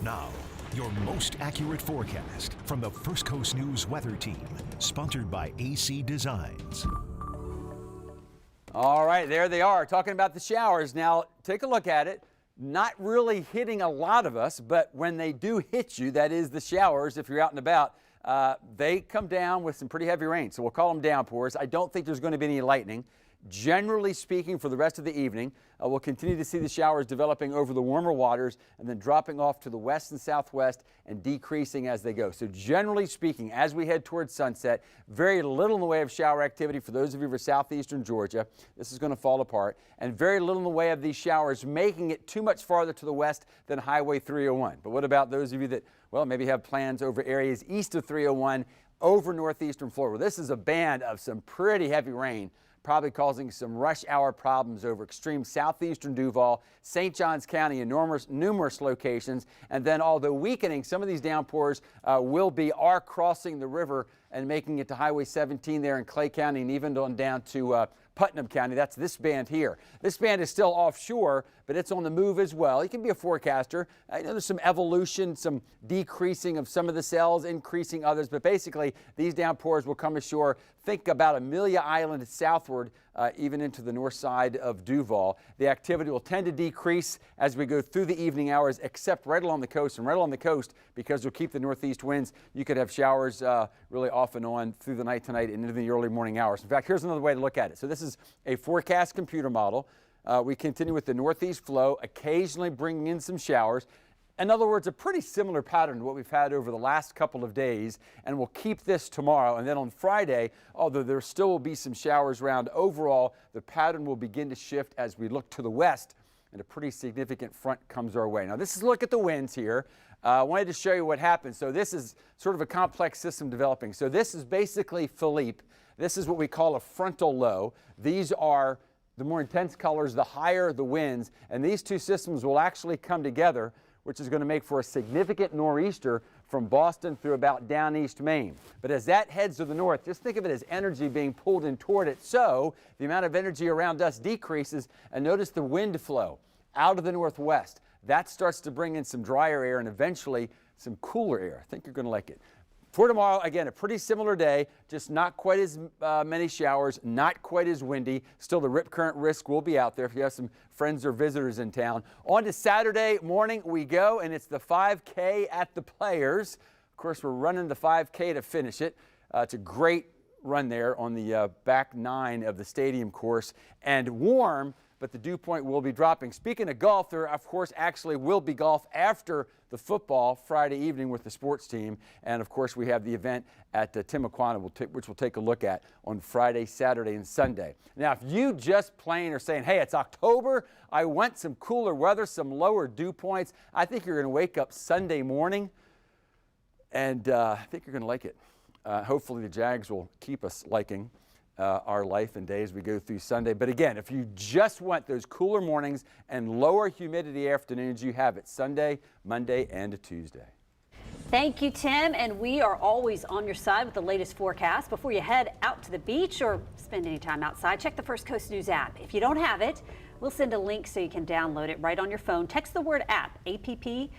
Now, your most accurate forecast from the First Coast News Weather Team, sponsored by AC Designs. All right, there they are, talking about the showers. Now, take a look at it. Not really hitting a lot of us, but when they do hit you, that is the showers, if you're out and about, they come down with some pretty heavy rain. So we'll call them downpours. I don't think there's going to be any lightning. Generally speaking, for the rest of the evening, we'll continue to see the showers developing over the warmer waters and then dropping off to the west and southwest and decreasing as they go. So generally speaking, as we head towards sunset, very little in the way of shower activity for those of you for southeastern Georgia. This is going to fall apart, and very little in the way of these showers making it too much farther to the west than Highway 301. But what about those of you that, well, maybe have plans over areas east of 301 over northeastern Florida? Well, this is a band of some pretty heavy rain, probably causing some rush hour problems over extreme southeastern Duval, St. Johns County, and numerous locations. And then, although weakening, some of these downpours are crossing the river and making it to Highway 17 there in Clay County and even on down to Putnam County. That's this band here. This band is still offshore, but it's on the move as well. You can be a forecaster. I know there's some evolution, some decreasing of some of the cells, increasing others, but basically these downpours will come ashore. Think about Amelia Island southward, even into the north side of Duval. The activity will tend to decrease as we go through the evening hours, except right along the coast. And right along the coast, because you'll keep the northeast winds, you could have showers really off and on through the night tonight and into the early morning hours. In fact, here's another way to look at it. So this is a forecast computer model. We continue with the northeast flow, occasionally bringing in some showers. In other words, a pretty similar pattern to what we've had over the last couple of days, and we'll keep this tomorrow. And then on Friday, although there still will be some showers around, overall, the pattern will begin to shift as we look to the west, and a pretty significant front comes our way. Now, this is a look at the winds here. I wanted to show you what happens. So this is sort of a complex system developing. So this is basically Philippe. This is what we call a frontal low. These are the more intense colors, the higher the winds, and these two systems will actually come together, which is going to make for a significant nor'easter from Boston through about down East Maine. But as that heads to the north, just think of it as energy being pulled in toward it. So the amount of energy around us decreases, and notice the wind flow out of the northwest. That starts to bring in some drier air and eventually some cooler air. I think you're going to like it. For tomorrow, again, a pretty similar day, just not quite as many showers, not quite as windy. Still, the rip current risk will be out there if you have some friends or visitors in town. On to Saturday morning we go, and it's the 5K at the Players. Of course, we're running the 5K to finish it. It's a great run there on the back 9 of the stadium course, and warm, but the dew point will be dropping. Speaking of golf, there, of course, actually will be golf after the football Friday evening with the sports team. And, of course, we have the event at Timuquana, which we'll take a look at on Friday, Saturday, and Sunday. Now, if you just plain are saying, hey, it's October, I want some cooler weather, some lower dew points, I think you're going to wake up Sunday morning, and I think you're going to like it. Hopefully the Jags will keep us liking our life and day as we go through Sunday. But again, if you just want those cooler mornings and lower humidity afternoons, you have it Sunday, Monday, and Tuesday. Thank you, Tim. And we are always on your side with the latest forecast. Before you head out to the beach or spend any time outside, check the First Coast News app. If you don't have it, we'll send a link so you can download it right on your phone. Text the word app, APP, to